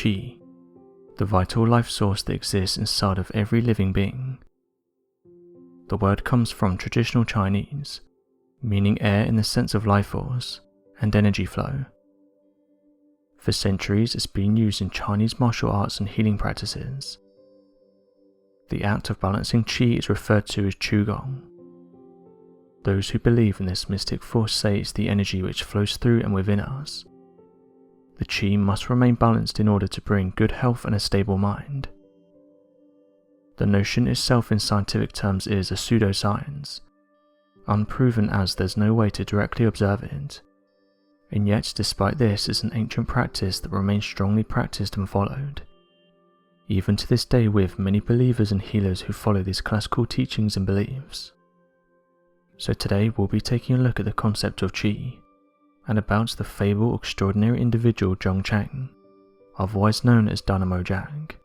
qi, the vital life source that exists inside of every living being. The word comes from traditional Chinese, meaning air in the sense of life force and energy flow. For centuries, it's been used in Chinese martial arts and healing practices. The act of balancing qi is referred to as qigong. Those who believe in this mystic force say it's the energy which flows through and within us. The qi must remain balanced in order to bring good health and a stable mind. The notion itself in scientific terms is a pseudoscience, unproven as there's no way to directly observe it. And yet, despite this, it's an ancient practice that remains strongly practiced and followed, even to this day, with many believers and healers who follow these classical teachings and beliefs. So today we'll be taking a look at the concept of qi, and about the fabled extraordinary individual John Chang, otherwise known as Dynamo Jack.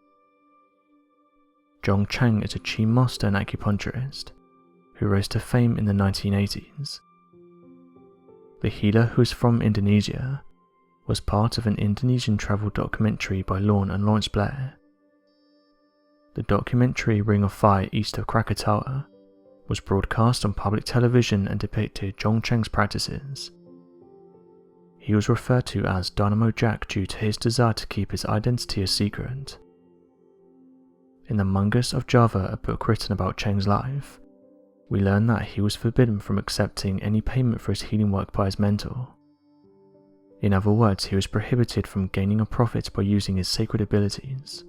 John Chang is a qi master and acupuncturist who rose to fame in the 1980s. The healer, who is from Indonesia, was part of an Indonesian travel documentary by Lorne and Lawrence Blair. The documentary Ring of Fire East of Krakatoa was broadcast on public television and depicted John Chang's practices. He was referred to as Dynamo Jack due to his desire to keep his identity a secret. In the Mangas of Java, a book written about Chang's life, we learn that he was forbidden from accepting any payment for his healing work by his mentor. In other words, he was prohibited from gaining a profit by using his sacred abilities.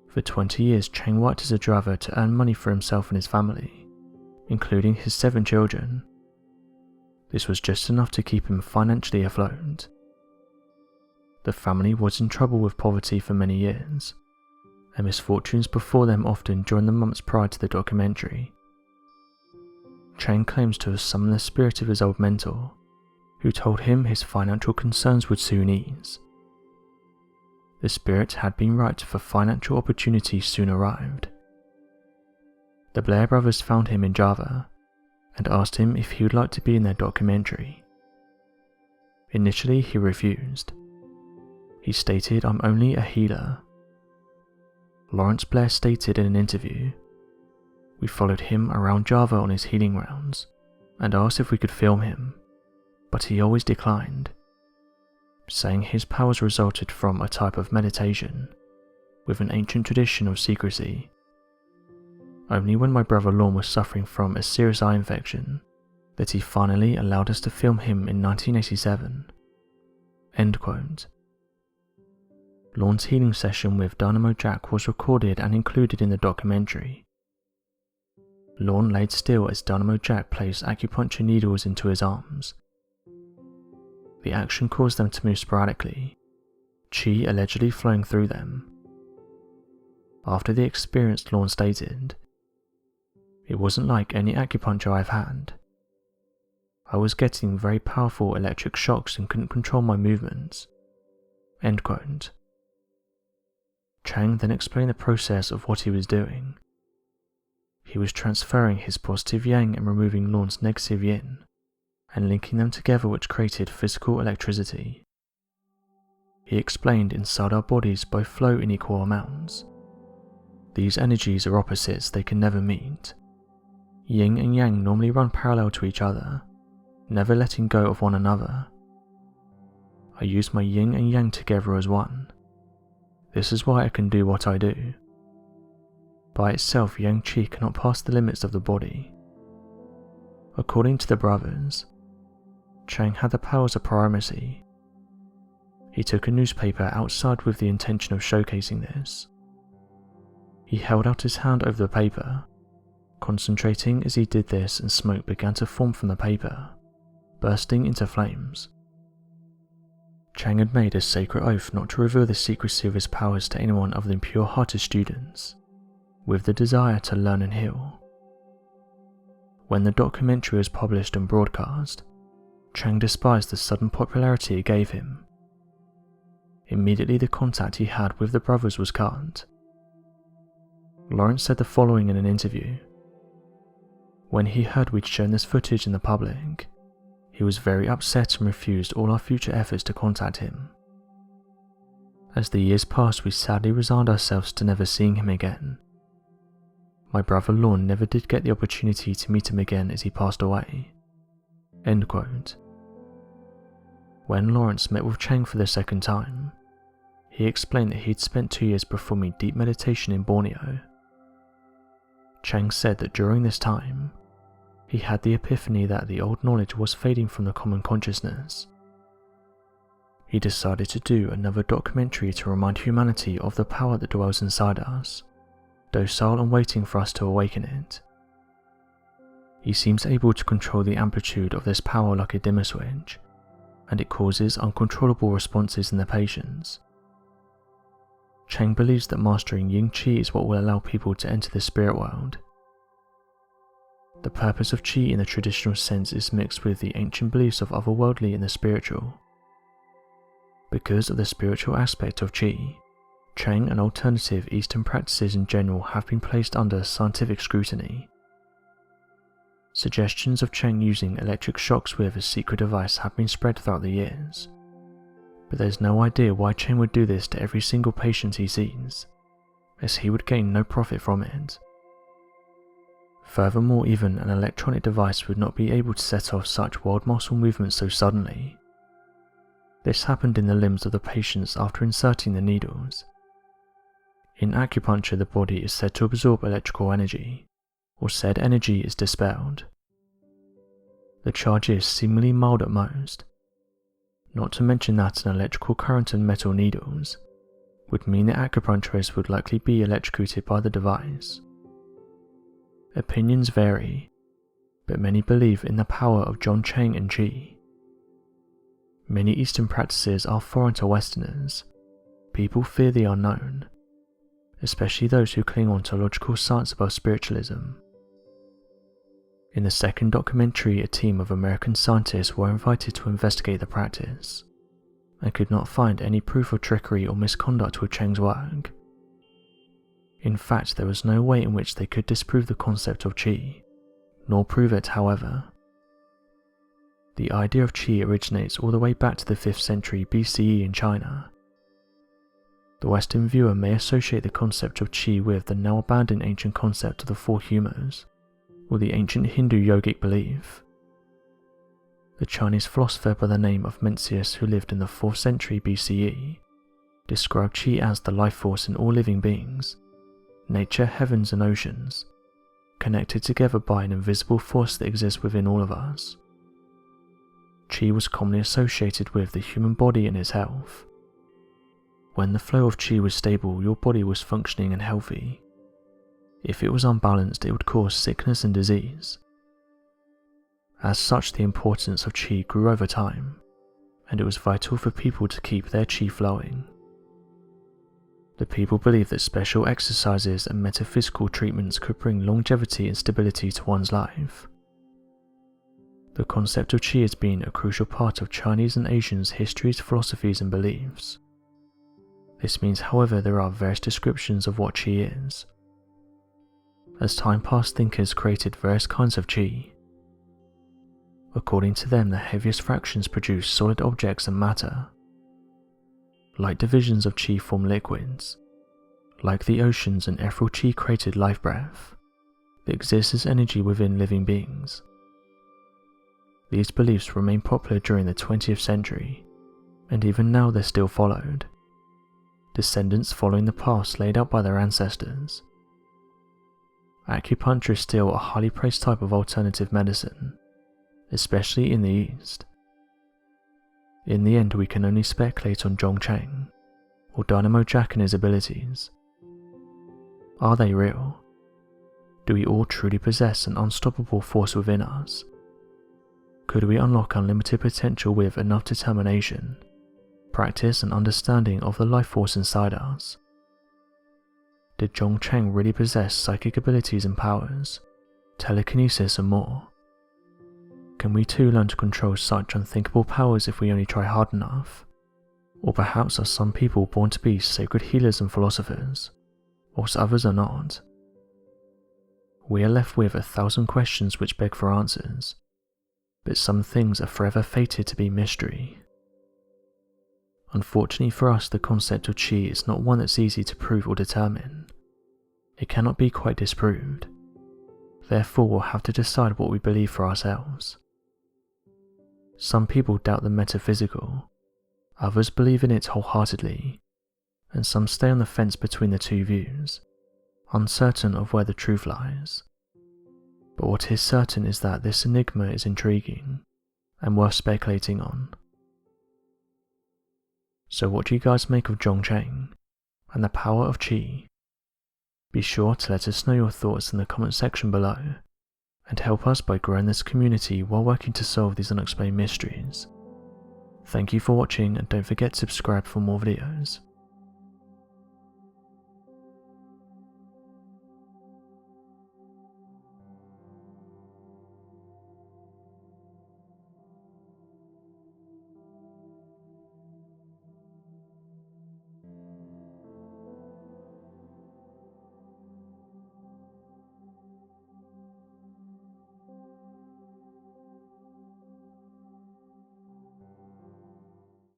For 20 years, Chang worked as a driver to earn money for himself and his family, including his 7 children. This was just enough to keep him financially afloat. The family was in trouble with poverty for many years, and misfortunes before them often during the months prior to the documentary. Chang claims to have summoned the spirit of his old mentor, who told him his financial concerns would soon ease. The spirit had been right, for financial opportunities soon arrived. The Blair brothers found him in Java and asked him if he would like to be in their documentary. Initially, he refused. He stated, "I'm only a healer." Lawrence Blair stated in an interview, "We followed him around Java on his healing rounds and asked if we could film him, but he always declined, saying his powers resulted from a type of meditation with an ancient tradition of secrecy. Only when my brother Lorne was suffering from a serious eye infection that he finally allowed us to film him in 1987. End quote. Lorne's healing session with Dynamo Jack was recorded and included in the documentary. Lorne laid still as Dynamo Jack placed acupuncture needles into his arms. The action caused them to move sporadically, qi allegedly flowing through them. After the experience, Lorne stated, "It wasn't like any acupuncture I've had. I was getting very powerful electric shocks and couldn't control my movements." End quote. Chang then explained the process of what he was doing. He was transferring his positive yang and removing Lorne's negative yin, and linking them together, which created physical electricity. He explained, inside our bodies both flow in equal amounts. These energies are opposites, they can never meet. Yin and yang normally run parallel to each other, never letting go of one another. I use my yin and yang together as one. This is why I can do what I do. By itself, yang qi cannot pass the limits of the body. According to the brothers, Chang had the powers of primacy. He took a newspaper outside with the intention of showcasing this. He held out his hand over the paper, concentrating as he did this, and smoke began to form from the paper, bursting into flames. Chang had made a sacred oath not to reveal the secrecy of his powers to anyone other than pure-hearted students, with the desire to learn and heal. When the documentary was published and broadcast, Chang despised the sudden popularity it gave him. Immediately the contact he had with the brothers was cut. Lawrence said the following in an interview. When he heard we'd shown this footage in the public, he was very upset and refused all our future efforts to contact him. As the years passed, we sadly resigned ourselves to never seeing him again. My brother Lorne never did get the opportunity to meet him again as he passed away." End quote. When Lawrence met with Chang for the second time, he explained that he'd spent 2 years performing deep meditation in Borneo. Chang said that during this time, he had the epiphany that the old knowledge was fading from the common consciousness. He decided to do another documentary to remind humanity of the power that dwells inside us, docile and waiting for us to awaken it. He seems able to control the amplitude of this power like a dimmer switch, and it causes uncontrollable responses in the patients. Chang believes that mastering Yin Qi is what will allow people to enter the spirit world. The purpose of Qi in the traditional sense is mixed with the ancient beliefs of otherworldly and the spiritual. Because of the spiritual aspect of Qi, Chang and alternative Eastern practices in general have been placed under scientific scrutiny. Suggestions of Chang using electric shocks with a secret device have been spread throughout the years, but there's no idea why Chang would do this to every single patient he sees, as he would gain no profit from it. Furthermore, even an electronic device would not be able to set off such wild muscle movements so suddenly. This happened in the limbs of the patients after inserting the needles. In acupuncture, the body is said to absorb electrical energy, or said energy is dispelled. The charge is seemingly mild at most, not to mention that an electrical current and metal needles would mean the acupuncturist would likely be electrocuted by the device. Opinions vary, but many believe in the power of John Chang and Qi. Many Eastern practices are foreign to Westerners. People fear the unknown, especially those who cling on to logical science above spiritualism. In the second documentary, a team of American scientists were invited to investigate the practice, and could not find any proof of trickery or misconduct with Chang's work. In fact, there was no way in which they could disprove the concept of Qi, nor prove it, however. The idea of Qi originates all the way back to the 5th century BCE in China. The Western viewer may associate the concept of Qi with the now abandoned ancient concept of the 4 humas, or the ancient Hindu yogic belief. The Chinese philosopher by the name of Mencius, who lived in the 4th century BCE, described Qi as the life force in all living beings, nature, heavens and oceans, connected together by an invisible force that exists within all of us. Qi was commonly associated with the human body and its health. When the flow of Qi was stable, your body was functioning and healthy. If it was unbalanced, it would cause sickness and disease. As such, the importance of Qi grew over time, and it was vital for people to keep their Qi flowing. The people believed that special exercises and metaphysical treatments could bring longevity and stability to one's life. The concept of Qi has been a crucial part of Chinese and Asians' histories, philosophies and beliefs. This means, however, there are various descriptions of what Qi is. As time passed, thinkers created various kinds of Qi. According to them, the heaviest fractions produce solid objects and matter. Light divisions of Qi form liquids. Like the oceans, and ethereal Qi created life breath that exists as energy within living beings. These beliefs remained popular during the 20th century, and even now they're still followed. Descendants following the paths laid out by their ancestors. Acupuncture is still a highly praised type of alternative medicine, especially in the East. In the end, we can only speculate on John Chang, or Dynamo Jack and his abilities. Are they real? Do we all truly possess an unstoppable force within us? Could we unlock unlimited potential with enough determination, practice and understanding of the life force inside us? Did John Chang really possess psychic abilities and powers, telekinesis and more? Can we too learn to control such unthinkable powers if we only try hard enough? Or perhaps are some people born to be sacred healers and philosophers, whilst others are not? We are left with 1,000 questions which beg for answers, but some things are forever fated to be mystery. Unfortunately for us, the concept of qi is not one that's easy to prove or determine. It cannot be quite disproved. Therefore, we'll have to decide what we believe for ourselves. Some people doubt the metaphysical, others believe in it wholeheartedly, and some stay on the fence between the two views, uncertain of where the truth lies. But what is certain is that this enigma is intriguing and worth speculating on. So what do you guys make of John Chang and the power of qi? Be sure to let us know your thoughts in the comment section below, and help us by growing this community while working to solve these unexplained mysteries. Thank you for watching, and don't forget to subscribe for more videos.